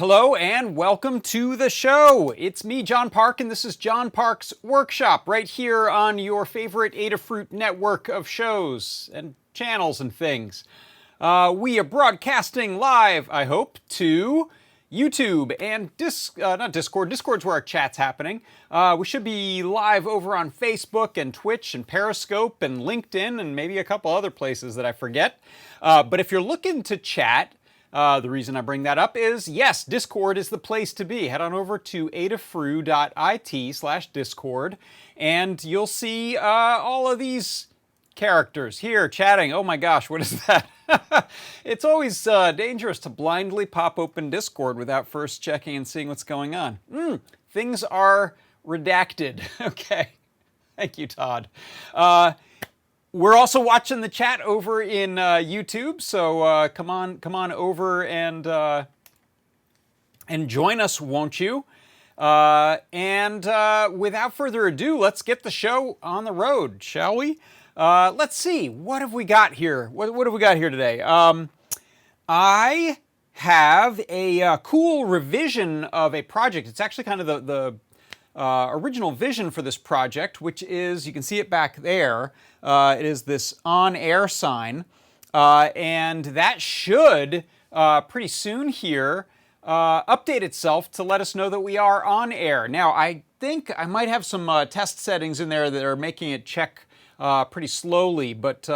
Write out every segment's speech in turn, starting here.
hello, and welcome to the show. It's me, John Park, and this is John Park's Workshop, right here on your favorite Adafruit network of shows and channels and things. We are broadcasting live, I hope, to YouTube and not Discord. Discord's where our chat's happening. We should be live over on Facebook and Twitch and Periscope and LinkedIn and maybe a couple other places that I forget. But if you're looking to chat, the reason I bring that up is, yes, Discord is the place to be. Head on over to adafru.it/discord, and you'll see all of these characters here chatting. Oh my gosh, what is that? It's always dangerous to blindly pop open Discord without first checking and seeing what's going on. Things are redacted. Okay. Thank you, Todd. We're also watching the chat over in YouTube, so come on over and join us, won't you? And without further ado, let's get the show on the road, shall we? Let's see, what have we got here? What have we got here today? I have a cool revision of a project. It's actually kind of the original vision for this project, which is, you can see it back there. It is this on-air sign, and that should pretty soon here update itself to let us know that we are on air. Now, I think I might have some test settings in there that are making it check pretty slowly, but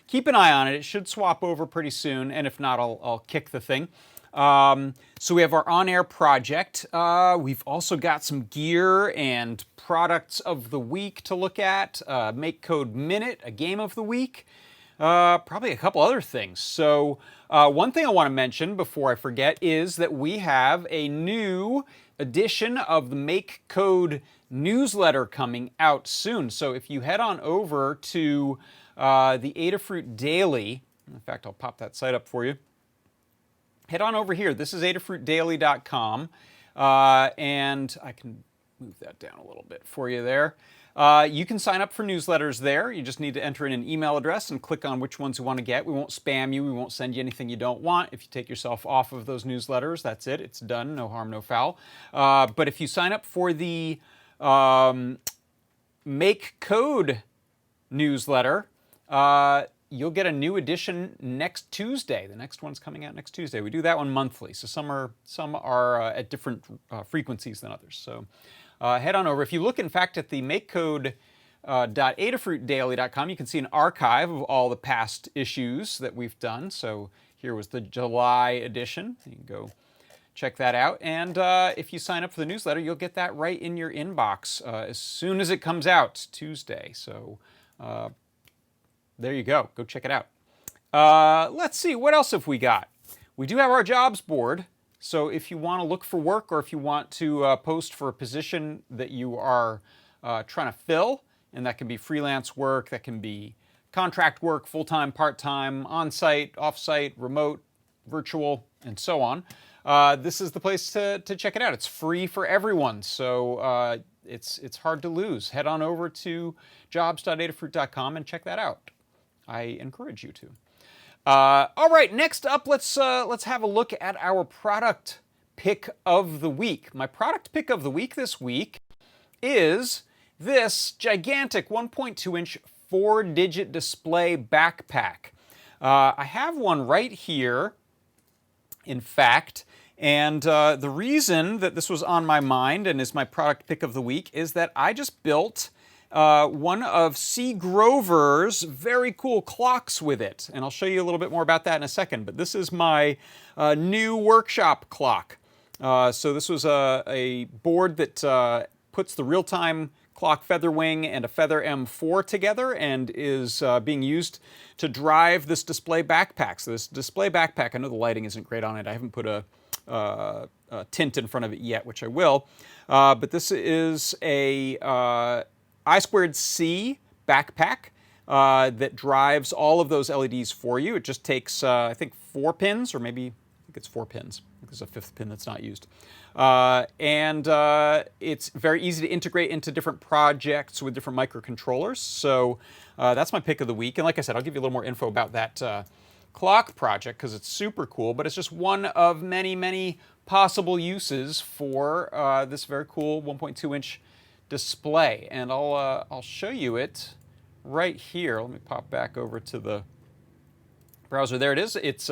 keep an eye on it. It should swap over pretty soon, and if not, I'll kick the thing. So we have our on-air project. We've also got some gear and products of the week to look at. Make Code Minute, a game of the week. Probably a couple other things. So one thing I want to mention before I forget is that we have a new edition of the Make Code newsletter coming out soon. So if you head on over to the Adafruit Daily, in fact, I'll pop that site up for you. Head on over here. This is adafruitdaily.com, and I can move that down a little bit for you there. You can sign up for newsletters there. You just need to enter in an email address and click on which ones you want to get. We won't spam you. We won't send you anything you don't want. If you take yourself off of those newsletters, that's it. It's done. No harm, no foul. But if you sign up for the Make Code newsletter, you'll get a new edition next Tuesday. The next one's coming out next Tuesday. We do that one monthly, so some are at different frequencies than others. So head on over. If you look, in fact, at the makecode.adafruitdaily.com, you can see an archive of all the past issues that we've done. So here was the July edition. You can go check that out. And if you sign up for the newsletter, you'll get that right in your inbox as soon as it comes out Tuesday. So there you go. Go check it out. Let's see. What else have we got? We do have our jobs board. So if you want to look for work, or if you want to post for a position that you are trying to fill, and that can be freelance work, that can be contract work, full-time, part-time, on-site, off-site, remote, virtual, and so on, this is the place to check it out. It's free for everyone, so it's hard to lose. Head on over to jobs.adafruit.com and check that out. I encourage you to. All right, next up, let's have a look at our product pick of the week. My product pick of the week this week is this gigantic 1.2-inch 4-digit display backpack. I have one right here, in fact, and the reason that this was on my mind and is my product pick of the week is that I just built one of C. Grover's very cool clocks with it. And I'll show you a little bit more about that in a second. But this is my new workshop clock. So this was a board that puts the real-time clock feather wing and a feather M4 together and is being used to drive this display backpack. So this display backpack, I know the lighting isn't great on it. I haven't put a tint in front of it yet, which I will. But this is a I2C backpack that drives all of those LEDs for you. It just takes, I think, 4 pins, or maybe, I think it's 4 pins. I think there's a 5th pin that's not used. And it's very easy to integrate into different projects with different microcontrollers. So that's my pick of the week. And like I said, I'll give you a little more info about that clock project because it's super cool, but it's just one of many, many possible uses for this very cool 1.2-inch display, and I'll show you it right here. Let me pop back over to the browser. There it is. It's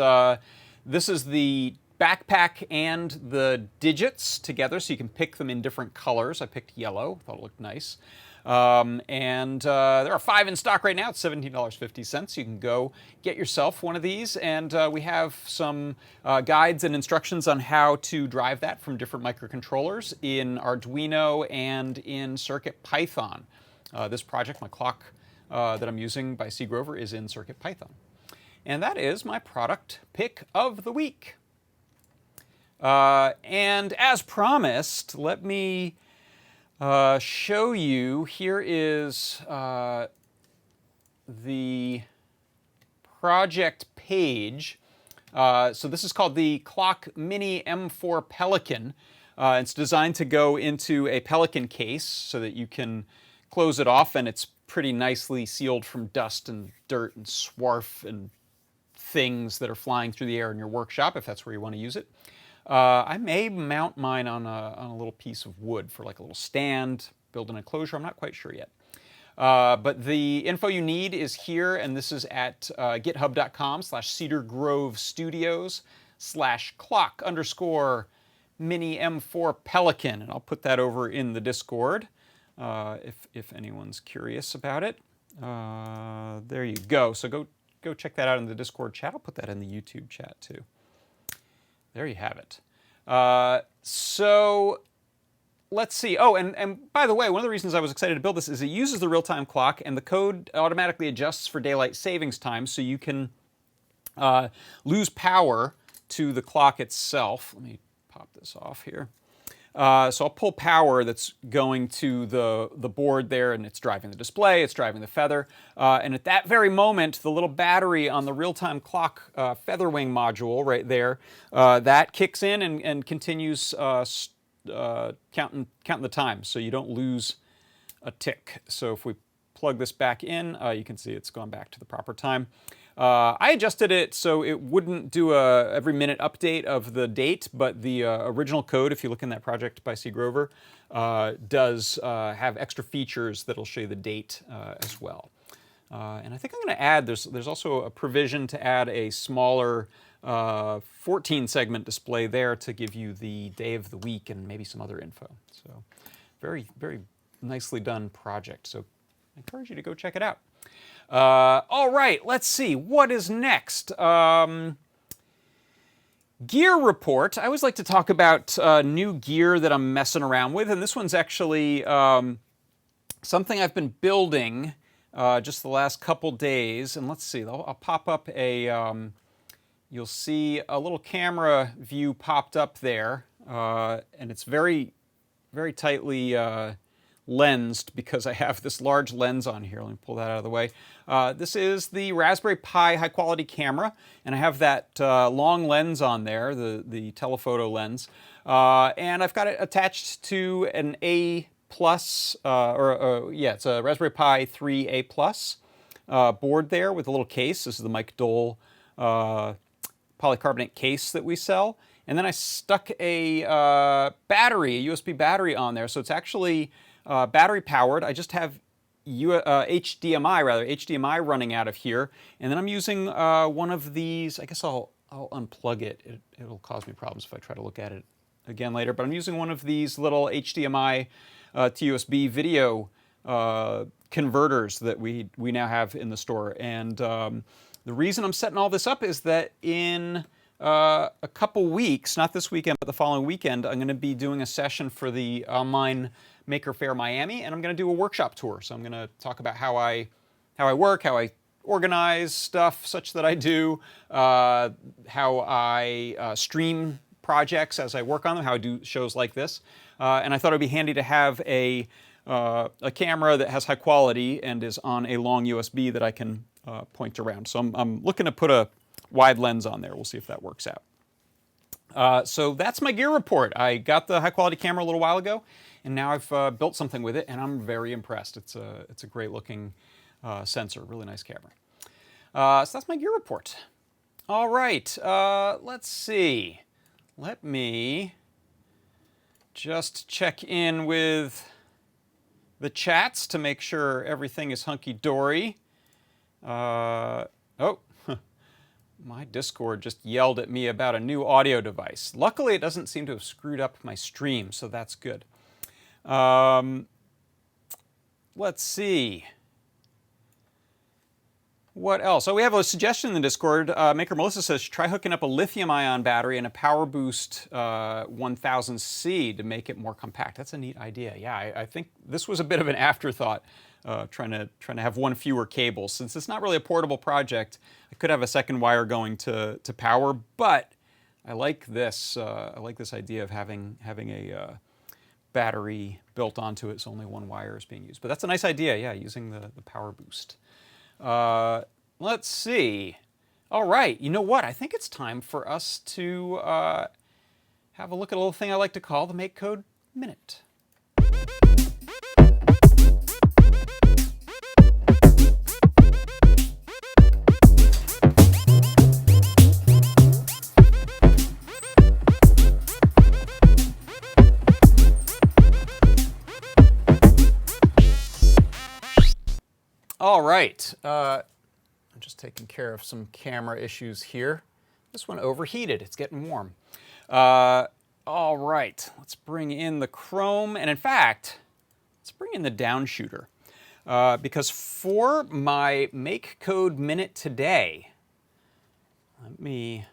this is the backpack and the digits together, so you can pick them in different colors. I picked yellow, thought it looked nice. There are 5 in stock right now. It's $17.50. You can go get yourself one of these, and we have some guides and instructions on how to drive that from different microcontrollers in Arduino and in CircuitPython. This project, my clock that I'm using by C. Grover, is in CircuitPython. And that is my product pick of the week. And as promised, let me show you. Here is the project page. So this is called the Clock Mini M4 Pelican. It's designed to go into a Pelican case so that you can close it off, and it's pretty nicely sealed from dust and dirt and swarf and things that are flying through the air in your workshop, if that's where you want to use it. I may mount mine on a little piece of wood for like a little stand, build an enclosure. I'm not quite sure yet. But the info you need is here, and this is at github.com/cedargrovestudios/clock_mini M4 Pelican. And I'll put that over in the Discord if anyone's curious about it. There you go. So go check that out in the Discord chat. I'll put that in the YouTube chat too. There you have it. So let's see. Oh, and by the way, one of the reasons I was excited to build this is it uses the real-time clock, and the code automatically adjusts for daylight savings time, so you can lose power to the clock itself. Let me pop this off here. So I'll pull power that's going to the board there, and it's driving the display, it's driving the feather. And at that very moment, the little battery on the real-time clock featherwing module right there, that kicks in and continues counting the time, so you don't lose a tick. So if we plug this back in, you can see it's gone back to the proper time. I adjusted it so it wouldn't do a every minute update of the date, but the original code, if you look in that project by C. Grover, does have extra features that'll show you the date as well. And I think I'm going to add, there's also a provision to add a smaller 14-segment display there to give you the day of the week and maybe some other info. So very, very nicely done project. So I encourage you to go check it out. All right, let's see. What is next? Gear report. I always like to talk about new gear that I'm messing around with, and this one's actually something I've been building just the last couple days. And let's see, I'll pop up a, you'll see a little camera view popped up there, and it's very, very tightly lensed because I have this large lens on here. Let me pull that out of the way. This is the Raspberry Pi high quality camera, and I have that long lens on there, the telephoto lens, and I've got it attached to an A+, it's a Raspberry Pi 3 A+ board there with a little case. This is the Mike Dole polycarbonate case that we sell. And then I stuck a battery, a USB battery on there, so it's actually battery powered. I just have HDMI running out of here, and then I'm using one of these. I guess I'll unplug it. It'll cause me problems if I try to look at it again later. But I'm using one of these little HDMI to USB video converters that we now have in the store. And the reason I'm setting all this up is that in a couple weeks, not this weekend, but the following weekend, I'm going to be doing a session for the online Maker Faire Miami, and I'm going to do a workshop tour. So I'm going to talk about how I work, how I organize stuff such that I do, how I stream projects as I work on them, how I do shows like this. And I thought it would be handy to have a camera that has high quality and is on a long USB that I can point around. So I'm looking to put a wide lens on there. We'll see if that works out. So that's my gear report. I got the high quality camera a little while ago, and now I've built something with it, and I'm very impressed. It's a great looking sensor, really nice camera. So that's my gear report. All right, let's see. let me just check in with the chats to make sure everything is hunky-dory. Oh, my Discord just yelled at me about a new audio device. Luckily, it doesn't seem to have screwed up my stream, so that's good. Let's see. What else? Oh, we have a suggestion in the Discord. Maker Melissa says, try hooking up a lithium-ion battery and a Power Boost 1000C to make it more compact. That's a neat idea. Yeah, I think this was a bit of an afterthought, trying to have one fewer cable. Since it's not really a portable project, I could have a second wire going to power, but I like this. I like this idea of having a battery built onto it, so only one wire is being used. But that's a nice idea, yeah, using the Power Boost. Let's see. All right, you know what? I think it's time for us to have a look at a little thing I like to call the Make Code Minute. All right, I'm just taking care of some camera issues here. This one overheated, it's getting warm. All right, let's bring in the Chrome, and in fact, let's bring in the downshooter. Because for my Make Code Minute today, let me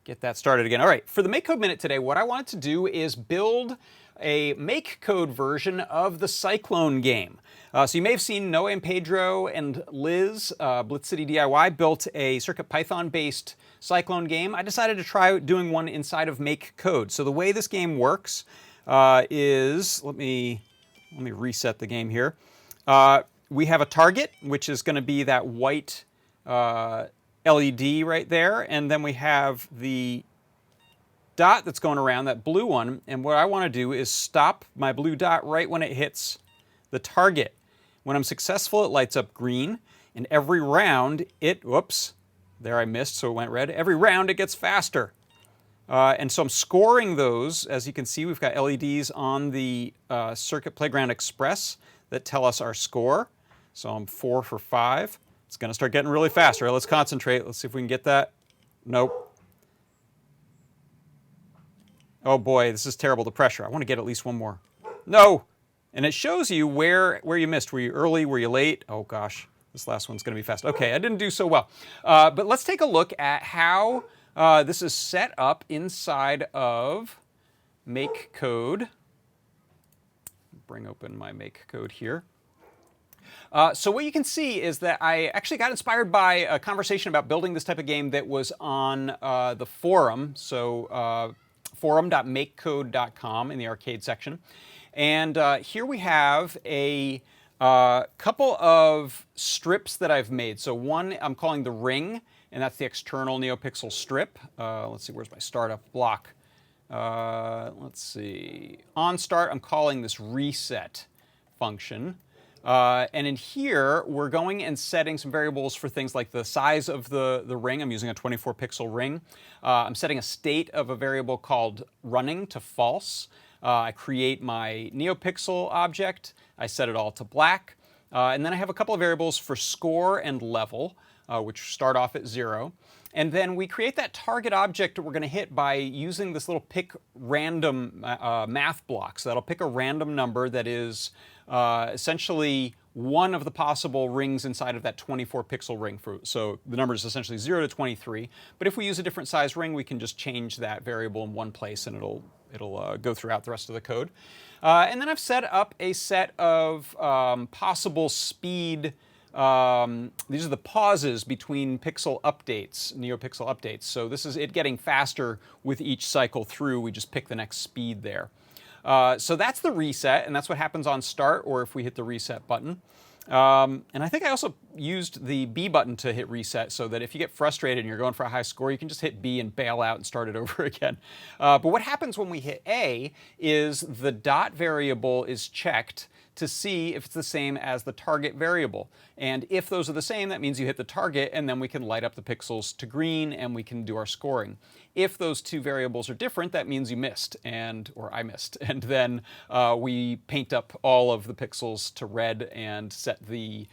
get that started again. All right, for the Make Code Minute today, what I wanted to do is build a Make Code version of the Cyclone game. So you may have seen Noah and Pedro and Liz, Blitz City DIY, built a CircuitPython-based Cyclone game. I decided to try doing one inside of Make Code. So the way this game works is, let me reset the game here. We have a target, which is going to be that white LED right there, and then we have the dot that's going around, that blue one, and what I want to do is stop my blue dot right when it hits the target. When I'm successful, it lights up green, and every round whoops, there I missed, so it went red. Every round it gets faster. And so I'm scoring those. As you can see, we've got LEDs on the Circuit Playground Express that tell us our score. So I'm 4 for 5. It's going to start getting really fast. All right, let's concentrate. Let's see if we can get that. Nope. Oh boy, this is terrible, the pressure. I want to get at least one more. No! And it shows you where you missed. Were you early? Were you late? Oh gosh, this last one's going to be fast. Okay, I didn't do so well. But let's take a look at how this is set up inside of Make Code. Bring open my Make Code here. So what you can see is that I actually got inspired by a conversation about building this type of game that was on the forum. So forum.makecode.com in the arcade section. And here we have a couple of strips that I've made. So one I'm calling the ring, and that's the external Neopixel strip. Let's see, where's my startup block? Let's see. On start, I'm calling this reset function. And in here, we're going and setting some variables for things like the size of the ring. I'm using a 24-pixel ring. I'm setting a state of a variable called running to false. I create my Neopixel object. I set it all to black. And then I have a couple of variables for score and level, which start off at 0. And then we create that target object that we're going to hit by using this little pick random math block. So that'll pick a random number that is essentially one of the possible rings inside of that 24-pixel ring. So the number is essentially 0 to 23. But if we use a different size ring, we can just change that variable in one place, and it'll go throughout the rest of the code. And then I've set up a set of possible speed. These are the pauses between pixel updates, Neopixel updates. So this is it getting faster with each cycle through. We just pick the next speed there. So that's the reset, and that's what happens on start or if we hit the reset button. And I think I also used the B button to hit reset so that if you get frustrated and you're going for a high score, you can just hit B and bail out and start it over again. But what happens when we hit A is the dot variable is checked to see if it's the same as the target variable. And if those are the same, that means you hit the target, and then we can light up the pixels to green and we can do our scoring. If those two variables are different, that means you missed, or I missed. And then we paint up all of the pixels to red and set the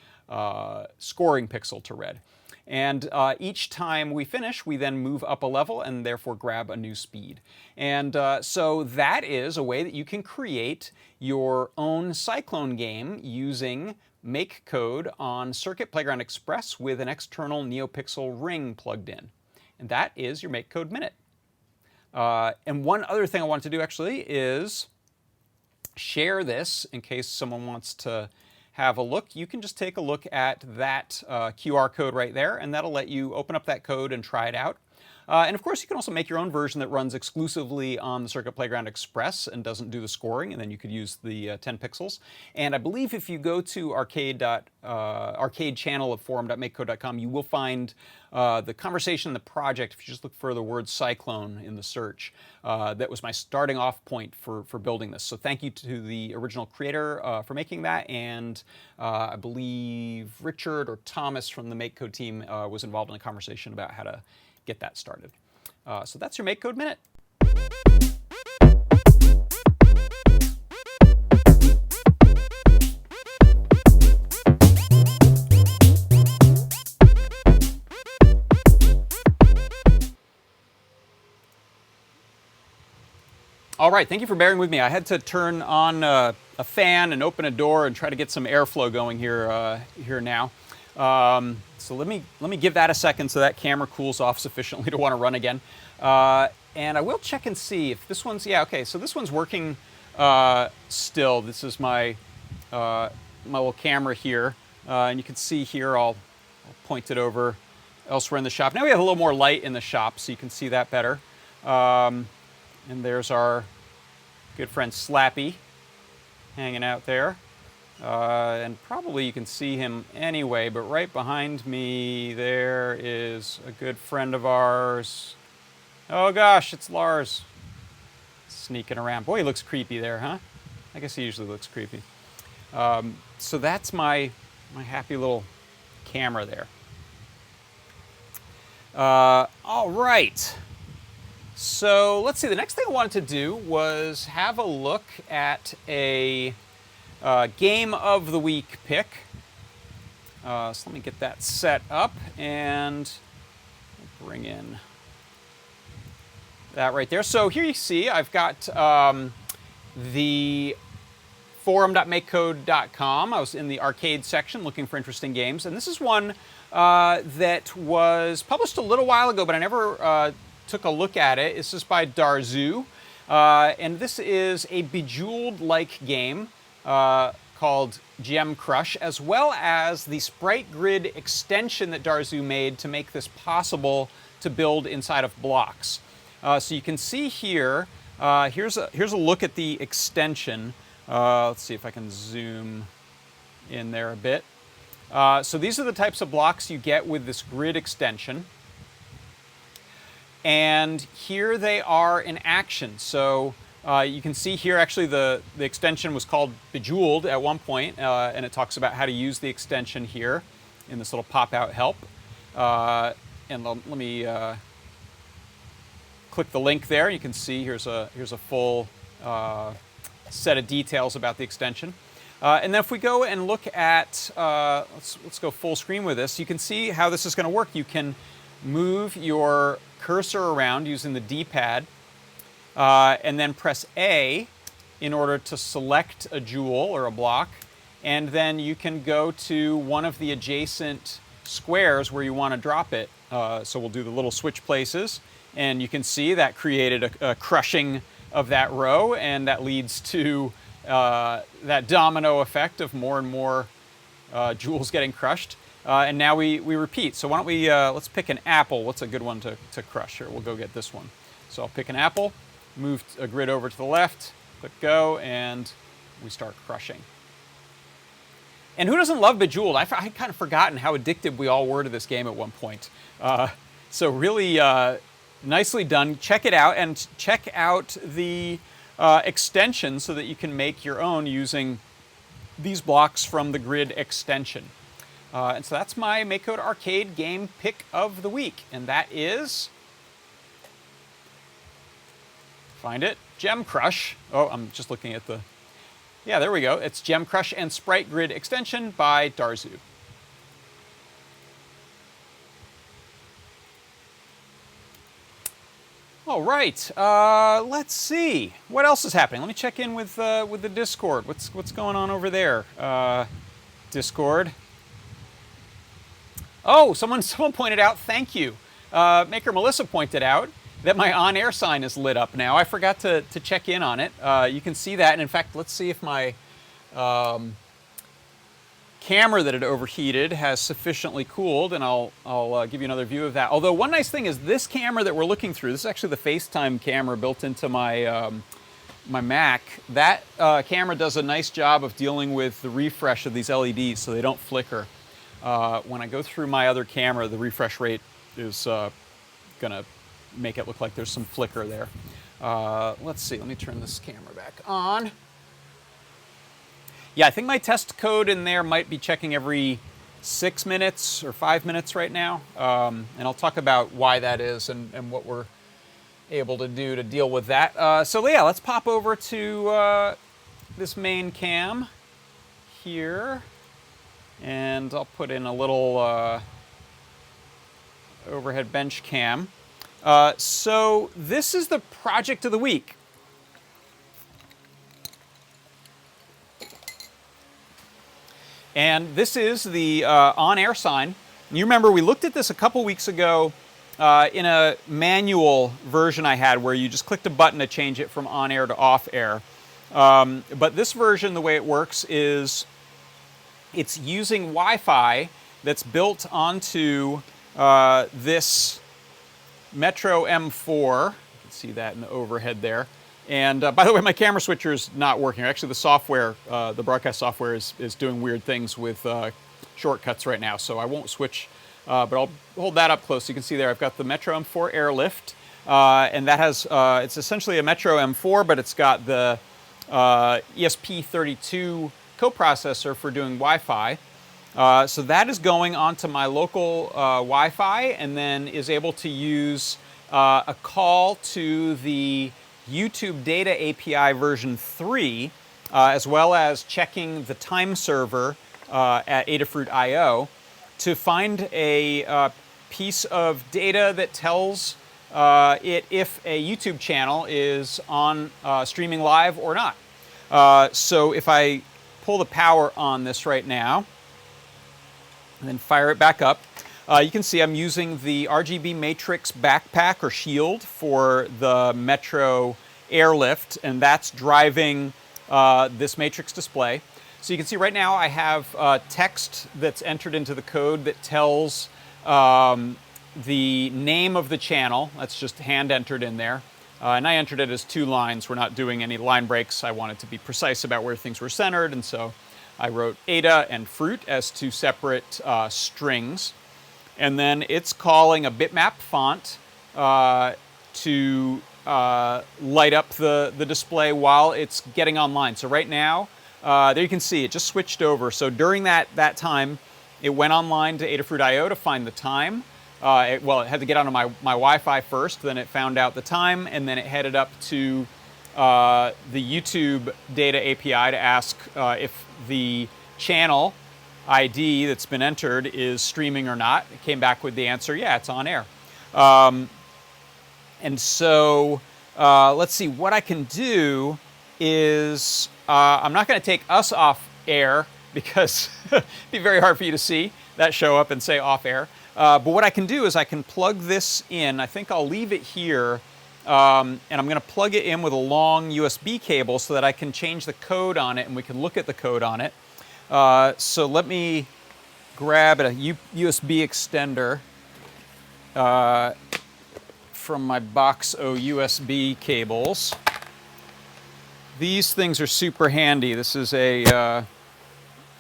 scoring pixel to red. And each time we finish, we then move up a level and therefore grab a new speed. And so that is a way that you can create your own Cyclone game using make code on Circuit Playground Express with an external Neopixel ring plugged in. And that is your make code minute. And one other thing I wanted to do actually is share this in case someone wants to have a look. You can just take a look at that QR code right there, and that'll let you open up that code and try it out. And of course, you can also make your own version that runs exclusively on the Circuit Playground Express and doesn't do the scoring, and then you could use the 10 pixels. And I believe if you go to arcade channel of forum.makecode.com, you will find the conversation in the project, if you just look for the word Cyclone in the search. That was my starting off point for building this. So thank you to the original creator for making that, and I believe Richard or Thomas from the Make Code team was involved in a conversation about how to get that started. So that's your Make Code Minute. All right, thank you for bearing with me. I had to turn on a fan and open a door and try to get some airflow going here now. So let me give that a second so that camera cools off sufficiently to want to run again. And I will check and see if this one's, yeah, okay, so this one's working still. This is my little camera here. And you can see here, I'll point it over elsewhere in the shop. Now we have a little more light in the shop, so you can see that better. And there's our good friend Slappy hanging out there. And probably you can see him anyway, but right behind me there is a good friend of ours. Oh gosh, it's Lars. Sneaking around. Boy, he looks creepy there, huh? I guess he usually looks creepy. So that's my happy little camera there. All right. So let's see, the next thing I wanted to do was have a look at a Game of the Week pick. So let me get that set up and bring in that right there. So here you see I've got the forum.makecode.com. I was in the arcade section looking for interesting games, and this is one that was published a little while ago, but I never took a look at it. This is by Darzu, and this is a Bejeweled-like game called Gem Crush, as well as the sprite grid extension that Darzu made to make this possible to build inside of blocks. So you can see here, here's a look at the extension. Let's see if I can zoom in there a bit. So these are the types of blocks you get with this grid extension. And here they are in action. So you can see here, actually, the extension was called Bejeweled at one point, and it talks about how to use the extension here in this little pop-out help. And let me click the link there. You can see here's a full set of details about the extension. And then if we go and look at, let's go full screen with this, you can see how this is going to work. You can move your cursor around using the D-pad, and then press A in order to select a jewel or a block, and then you can go to one of the adjacent squares where you want to drop it. So we'll do the little switch places, and you can see that created a crushing of that row, and that leads to that domino effect of more and more jewels getting crushed. And now we repeat. So why don't we, let's pick an apple. What's a good one to crush here? We'll go get this one. So I'll pick an apple, move a grid over to the left, click go, and we start crushing. And who doesn't love Bejeweled? I had kind of forgotten how addicted we all were to this game at one point. So really nicely done. Check it out, and check out the extension so that you can make your own using these blocks from the grid extension. And so that's my MakeCode Arcade game pick of the week. And that is, find it, Gem Crush. Oh, I'm just looking at the, yeah, there we go. It's Gem Crush and Sprite Grid Extension by Darzu. All right, let's see. What else is happening? Let me check in with the Discord. What's going on over there? Discord. Oh, someone pointed out, thank you. Maker Melissa pointed out that my on-air sign is lit up now. I forgot to check in on it. You can see that, and in fact, let's see if my camera that had overheated has sufficiently cooled, and I'll give you another view of that. Although one nice thing is this camera that we're looking through, this is actually the FaceTime camera built into my my Mac. That camera does a nice job of dealing with the refresh of these LEDs so they don't flicker. When I go through my other camera, the refresh rate is gonna make it look like there's some flicker there. Let's see, let me turn this camera back on. Yeah, I think my test code in there might be checking every 6 minutes or 5 minutes right now. And I'll talk about why that is and what we're able to do to deal with that. So yeah, let's pop over to this main cam here. And I'll put in a little overhead bench cam. So this is the project of the week. And this is the on-air sign. You remember we looked at this a couple weeks ago in a manual version I had where you just clicked a button to change it from on-air to off-air. But this version, the way it works is it's using Wi-Fi that's built onto this Metro M4. You can see that in the overhead there. And by the way, my camera switcher is not working. Actually, the software, the broadcast software is doing weird things with shortcuts right now, so I won't switch, but I'll hold that up close. You can see there I've got the Metro M4 Airlift, and that has, it's essentially a Metro M4, but it's got the ESP32 coprocessor for doing Wi-Fi. So that is going onto my local Wi-Fi and then is able to use a call to the YouTube Data API version 3, as well as checking the time server at Adafruit IO to find a piece of data that tells it if a YouTube channel is on streaming live or not. So if I pull the power on this right now and then fire it back up, you can see I'm using the RGB Matrix backpack or shield for the Metro Airlift, and that's driving this matrix display. So you can see right now I have text that's entered into the code that tells the name of the channel. That's just hand entered in there. And I entered it as 2 lines. We're not doing any line breaks. I wanted to be precise about where things were centered, and so I wrote Ada and Fruit as 2 separate strings. And then it's calling a bitmap font to light up the display while it's getting online. So right now, there you can see it just switched over. So during that time, it went online to Adafruit IO to find the time. It had to get onto my Wi-Fi first, then it found out the time, and then it headed up to the YouTube Data API to ask if the channel ID that's been entered is streaming or not. It came back with the answer, yeah, it's on air. And so let's see, what I can do is, I'm not going to take us off air because it'd be very hard for you to see that show up and say off air. But what I can do is I can plug this in. I think I'll leave it here, and I'm going to plug it in with a long USB cable so that I can change the code on it and we can look at the code on it. So let me grab a USB extender from my box O USB cables. These things are super handy. This is a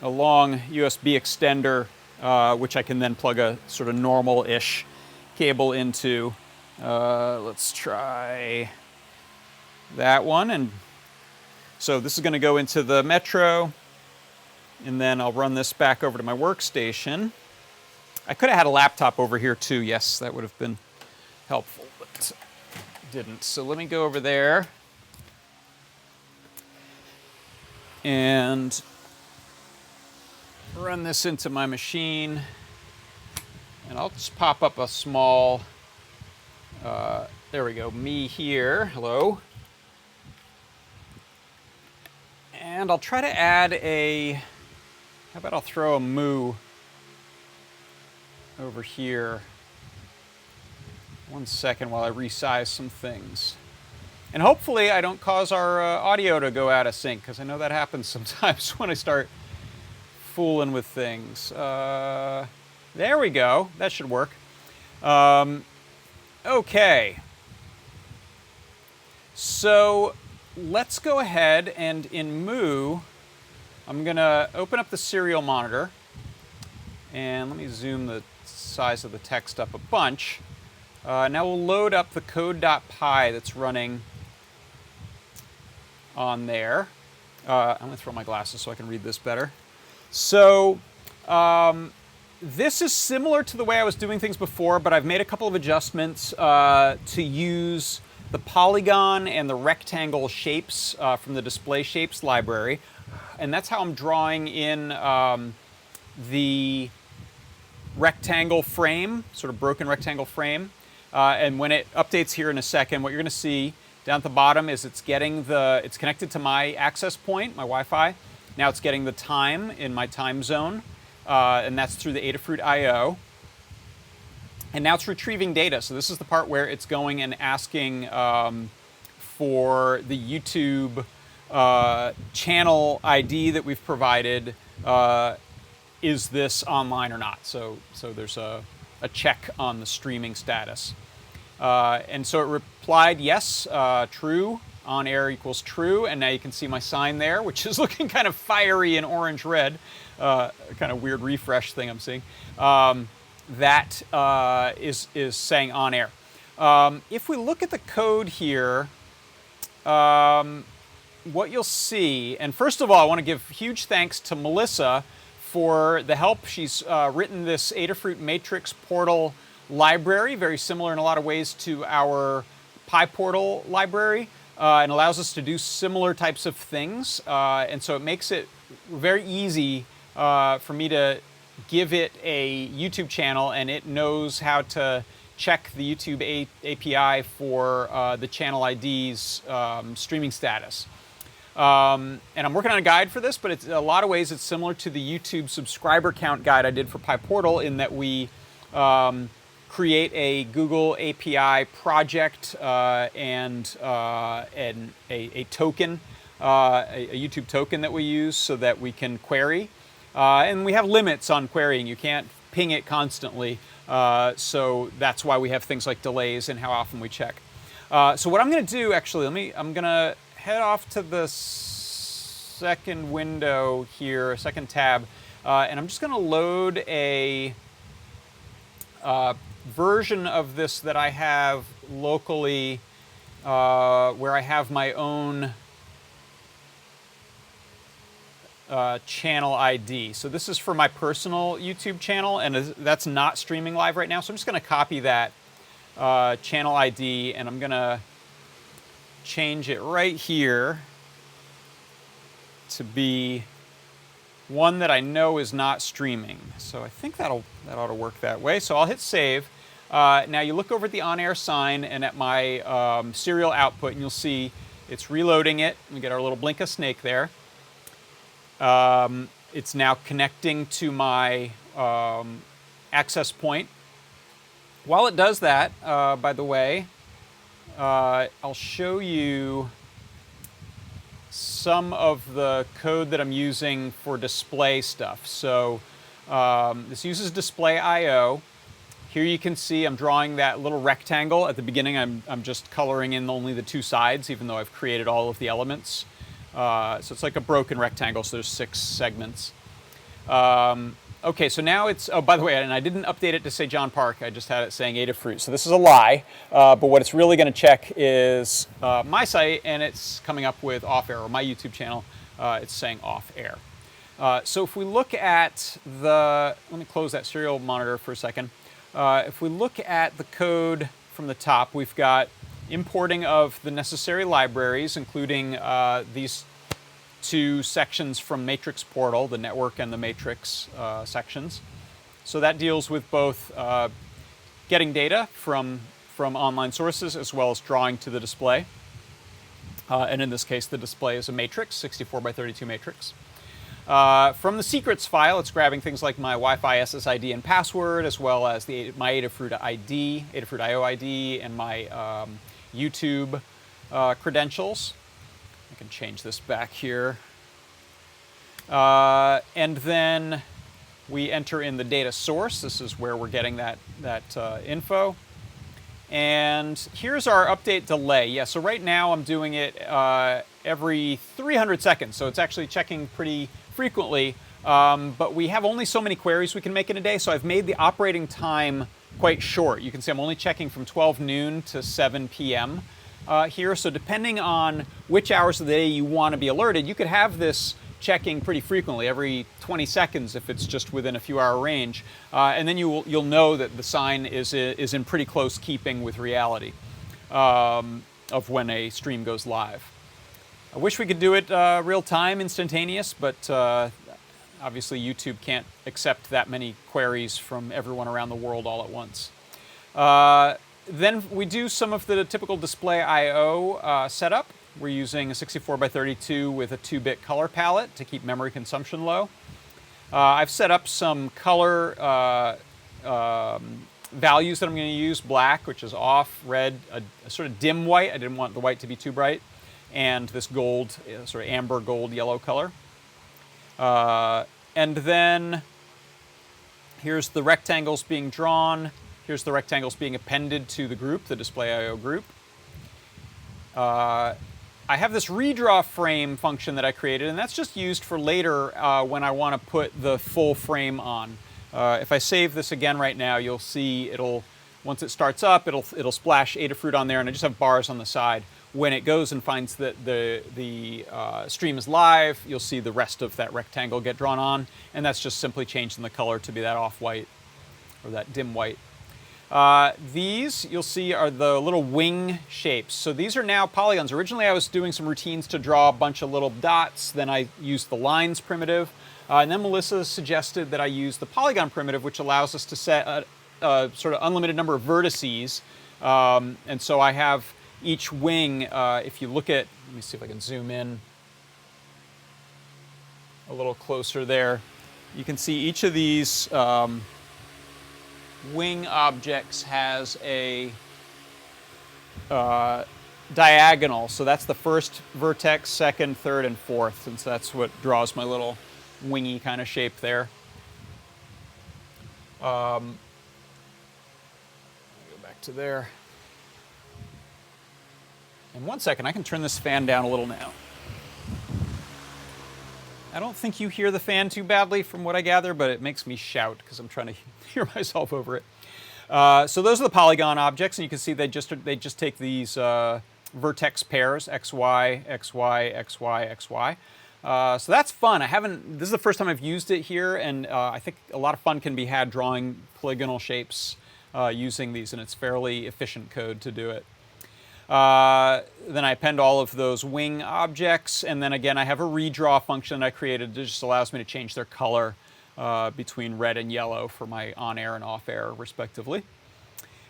a long USB extender, which I can then plug a sort of normal-ish cable into. Let's try that one. And so this is going to go into the Metro, and then I'll run this back over to my workstation. I could have had a laptop over here too. Yes, that would have been helpful, but didn't. So let me go over there and run this into my machine. And I'll just pop up a small, there we go, me here, hello. And I'll try to add a, how about I'll throw a moo over here. 1 second while I resize some things. And hopefully I don't cause our audio to go out of sync, because I know that happens sometimes when I start fooling with things. There we go. That should work. Okay. So let's go ahead and in Moo, I'm going to open up the serial monitor. And let me zoom the size of the text up a bunch. Now we'll load up the code.py that's running on there. I'm going to throw my glasses so I can read this better. So this is similar to the way I was doing things before, but I've made a couple of adjustments to use the polygon and the rectangle shapes from the display shapes library. And that's how I'm drawing in the rectangle frame, sort of broken rectangle frame. And when it updates here in a second, what you're going to see down at the bottom is it's connected to my access point, my Wi-Fi. Now it's getting the time in my time zone, and that's through the Adafruit I/O. And now it's retrieving data. So this is the part where it's going and asking for the YouTube channel ID that we've provided. Is this online or not? So there's a check on the streaming status. And so it replied, yes, true, on air equals true. And now you can see my sign there, which is looking kind of fiery and orange red. Kind of weird refresh thing I'm seeing. That is saying on air. If we look at the code here, what you'll see, and first of all, I want to give huge thanks to Melissa for the help. She's written this Adafruit Matrix portal library, very similar in a lot of ways to our PyPortal library, and allows us to do similar types of things. And so it makes it very easy for me to give it a YouTube channel, and it knows how to check the YouTube API for the channel ID's streaming status. And I'm working on a guide for this, but it's, in a lot of ways it's similar to the YouTube subscriber count guide I did for PyPortal, in that we create a Google API project and a token, a YouTube token that we use so that we can query. And we have limits on querying. You can't ping it constantly. So that's why we have things like delays and how often we check. So what I'm going to do, actually, I'm going to head off to the second window here, second tab, and I'm just going to load a version of this that I have locally, where I have my own channel ID. So this is for my personal YouTube channel, and that's not streaming live right now. So I'm just going to copy that channel ID, and I'm going to change it right here to be one that I know is not streaming. So I think that ought to work that way. So I'll hit save. Now you look over at the on-air sign and at my serial output, and you'll see it's reloading it. We get our little blink of snake there. It's now connecting to my access point. While it does that, by the way, I'll show you some of the code that I'm using for display stuff. So this uses display I/O. Here you can see I'm drawing that little rectangle. At the beginning, I'm just coloring in only the two sides, even though I've created all of the elements. So it's like a broken rectangle, so there's 6 segments. Okay, so now it's, oh, by the way, and I didn't update it to say John Park, I just had it saying Adafruit. So this is a lie, but what it's really going to check is my site, and it's coming up with off air, or my YouTube channel, it's saying off air. So if we look at the, let me close that serial monitor for a second. If we look at the code from the top, we've got importing of the necessary libraries, including these two sections from Matrix Portal, the network and the Matrix sections. So that deals with both getting data from online sources as well as drawing to the display. And in this case, the display is a matrix, 64 by 32 matrix. From the secrets file, it's grabbing things like my Wi-Fi SSID and password, as well as my Adafruit ID, Adafruit IO ID, and my YouTube credentials. I can change this back here. And then we enter in the data source. This is where we're getting that info. And here's our update delay. Yeah, so right now I'm doing it every 300 seconds, so it's actually checking pretty frequently. But we have only so many queries we can make in a day, so I've made the operating time quite short. You can see I'm only checking from 12 noon to 7 p.m. Here, so depending on which hours of the day you want to be alerted, you could have this checking pretty frequently, every 20 seconds if it's just within a few hour range, and then you'll know that the sign is in pretty close keeping with reality of when a stream goes live. I wish we could do it real time, instantaneous, but obviously YouTube can't accept that many queries from everyone around the world all at once. Then we do some of the typical display I/O setup. We're using a 64 by 32 with a 2-bit color palette to keep memory consumption low. I've set up some color values that I'm going to use: black, which is off; red, a sort of dim white. I didn't want the white to be too bright; and this gold, sort of amber gold yellow color. And then here's the rectangles being drawn. Here's the rectangles being appended to the group, the display I/O group. I have this redraw frame function that I created, and that's just used for later when I want to put the full frame on. If I save this again right now, you'll see once it starts up, it'll splash Adafruit on there, and I just have bars on the side. When it goes and finds that the stream is live, you'll see the rest of that rectangle get drawn on, and that's just simply changing the color to be that off-white or that dim white. These, you'll see, are the little wing shapes. So these are now polygons. Originally I was doing some routines to draw a bunch of little dots, then I used the lines primitive, and then Melissa suggested that I use the Polygon Primitive, which allows us to set a sort of unlimited number of vertices. And so I have each wing, if you look at, let me see if I can zoom in a little closer there, you can see each of these wing objects has a diagonal. So that's the first vertex, second, third, and fourth, and so that's what draws my little wingy kind of shape there. Go back to there. In 1 second, I can turn this fan down a little now. I don't think you hear the fan too badly from what I gather, but it makes me shout because I'm trying to hear myself over it. So those are the polygon objects, and you can see they just take these vertex pairs, XY, XY, XY, XY. So that's fun. This is the first time I've used it here, and I think a lot of fun can be had drawing polygonal shapes using these, and it's fairly efficient code to do it. Then I append all of those wing objects, and then again I have a redraw function that I created that just allows me to change their color between red and yellow for my on-air and off-air respectively.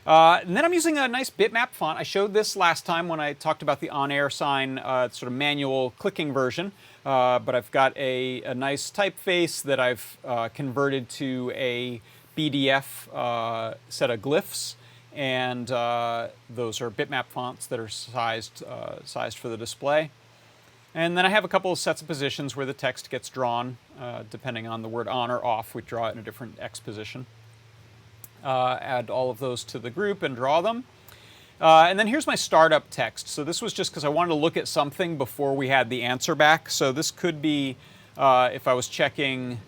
And then I'm using a nice bitmap font. I showed this last time when I talked about the on-air sign, sort of manual clicking version, but I've got a nice typeface that I've converted to a BDF set of glyphs. And those are bitmap fonts that are sized for the display. And then I have a couple of sets of positions where the text gets drawn, depending on the word on or off. We draw it in a different X position. Add all of those to the group and draw them. And then here's my startup text. So this was just because I wanted to look at something before we had the answer back. So this could be if I was checking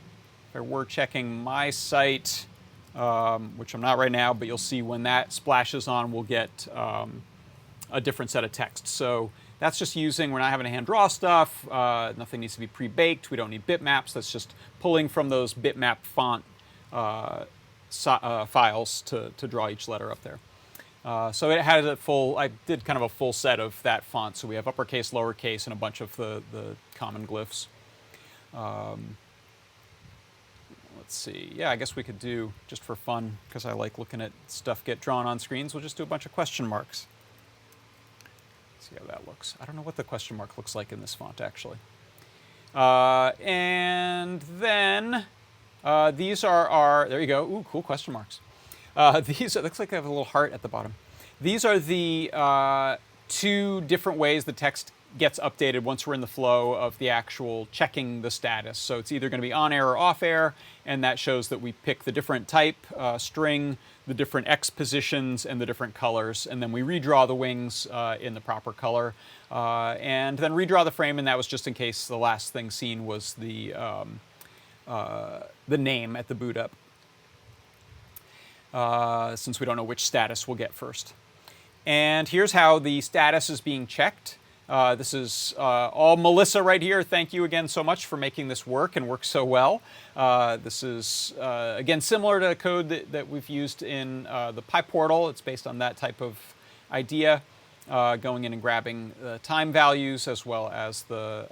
if I were checking my site, which I'm not right now, but you'll see when that splashes on, we'll get a different set of text. So that's just using, we're not having to hand draw stuff, nothing needs to be pre-baked, we don't need bitmaps, that's just pulling from those bitmap font files to draw each letter up there. So it had a full, I did kind of a full set of that font, so we have uppercase, lowercase, and a bunch of the common glyphs. Let's see, yeah, I guess we could do, just for fun, because I like looking at stuff get drawn on screens, we'll just do a bunch of question marks. See how that looks. I don't know what the question mark looks like in this font, actually. And then these are our, there you go, ooh, cool question marks. These, it looks like I have a little heart at the bottom. These are the two different ways the text gets updated once we're in the flow of the actual checking the status. So it's either going to be on air or off air, and that shows that we pick the different type, string, the different X positions, and the different colors, and then we redraw the wings in the proper color, and then redraw the frame, and that was just in case the last thing seen was the name at the boot up, since we don't know which status we'll get first. And here's how the status is being checked. This is all Melissa right here. Thank you again so much for making this work and work so well. This is, again, similar to code that we've used in the PyPortal. It's based on that type of idea, going in and grabbing the time values as well as the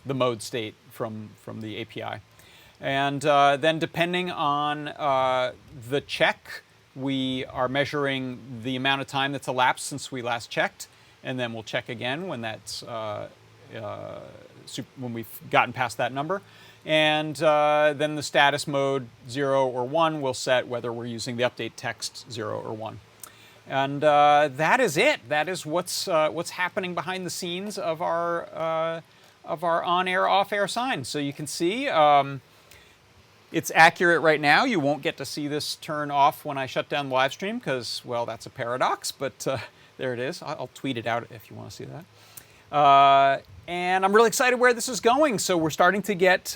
mode state from the API. And then depending on the check, we are measuring the amount of time that's elapsed since we last checked. And then we'll check again when that's when we've gotten past that number. And then the status mode 0 or 1 will set whether we're using the update text 0 or 1. And that is it. That is what's happening behind the scenes of our on-air, off-air sign. So you can see it's accurate right now. You won't get to see this turn off when I shut down the live stream because, well, that's a paradox. But there it is. I'll tweet it out if you want to see that. And I'm really excited where this is going. So we're starting to get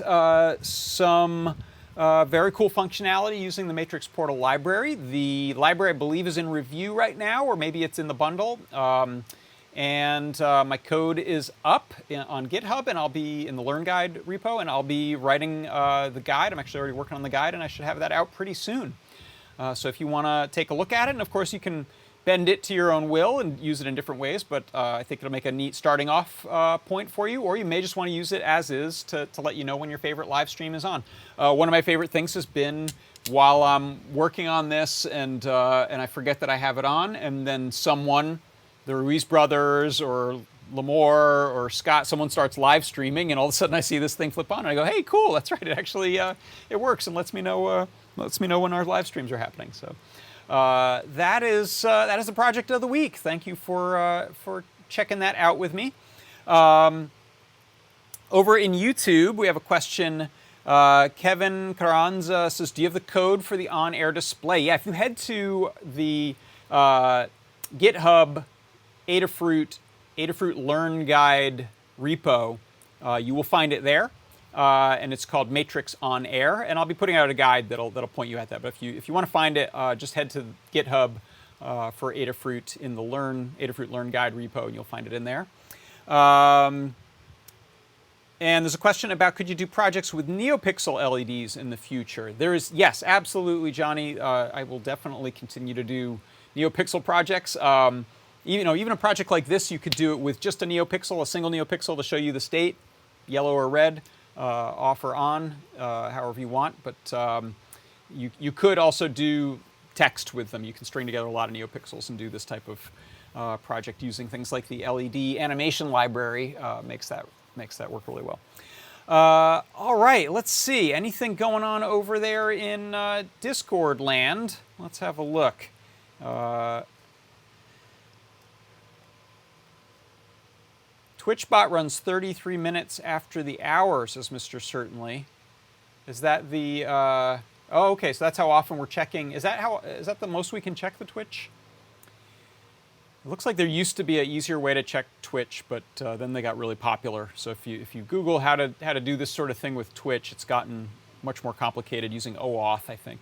some very cool functionality using the Matrix Portal library. The library, I believe, is in review right now, or maybe it's in the bundle. And my code is up on GitHub, and I'll be in the Learn Guide repo, and I'll be writing the guide. I'm actually already working on the guide, and I should have that out pretty soon. So if you want to take a look at it, and of course you can bend it to your own will and use it in different ways, but I think it'll make a neat starting off point for you, or you may just want to use it as is to let you know when your favorite live stream is on. One of my favorite things has been while I'm working on this and I forget that I have it on, and then someone, the Ruiz brothers or Lamore or Scott, someone starts live streaming, and all of a sudden I see this thing flip on, and I go, "Hey, cool! That's right. It actually it works, and lets me know when our live streams are happening." So that is the project of the week. Thank you for checking that out with me. Over in YouTube, we have a question. Kevin Carranza says, "Do you have the code for the on-air display?" Yeah, if you head to the GitHub Adafruit Learn Guide repo, you will find it there, and it's called Matrix On Air. And I'll be putting out a guide that'll point you at that. But if you want to find it, just head to GitHub for Adafruit in the Adafruit Learn Guide repo, and you'll find it in there. And there's a question about, could you do projects with Neopixel LEDs in the future? Yes, absolutely, Johnny. I will definitely continue to do Neopixel projects. Even a project like this, you could do it with just a Neopixel, a single Neopixel to show you the state, yellow or red, off or on, however you want. But you could also do text with them. You can string together a lot of Neopixels and do this type of project using things like the LED animation library. Makes that work really well. All right, let's see. Anything going on over there in Discord land? Let's have a look. TwitchBot runs 33 minutes after the hour, says Mr. Certainly. Is that the... oh, okay, so that's how often we're checking. Is that the most we can check the Twitch? It looks like there used to be an easier way to check Twitch, but then they got really popular. So if you Google how to do this sort of thing with Twitch, it's gotten much more complicated using OAuth, I think.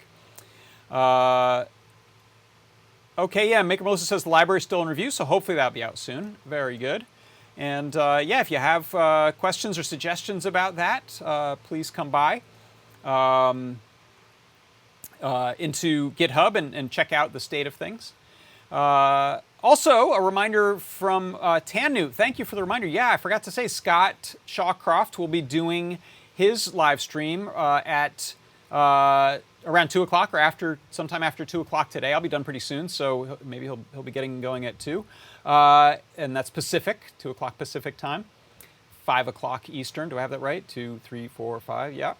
Okay, yeah, Maker Melissa says the library's still in review, so hopefully that'll be out soon. Very good. And yeah, if you have questions or suggestions about that, please come by into GitHub and check out the state of things. Also, a reminder from Tanu. Thank you for the reminder. Yeah, I forgot to say, Scott Shawcroft will be doing his live stream at around 2 o'clock or sometime after 2 o'clock today. I'll be done pretty soon, so maybe he'll be getting going at 2. And that's Pacific, 2 o'clock Pacific time. 5 o'clock Eastern. Do I have that right? 2, 3, 4, 5. Yeah.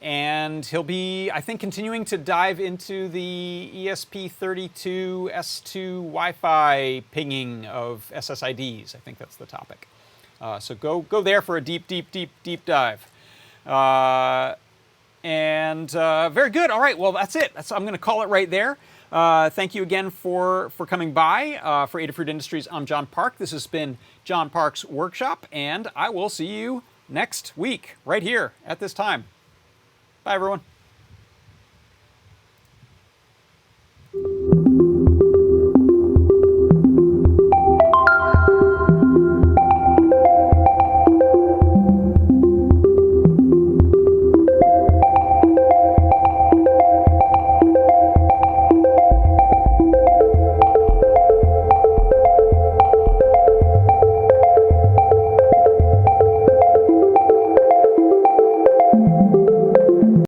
And he'll be, I think, continuing to dive into the ESP32S2 Wi-Fi pinging of SSIDs. I think that's the topic. So go there for a deep dive. And very good. All right. Well, that's it. I'm going to call it right there. Thank you again for coming by. For Adafruit Industries, I'm John Park. This has been John Park's Workshop, and I will see you next week right here at this time. Bye, everyone.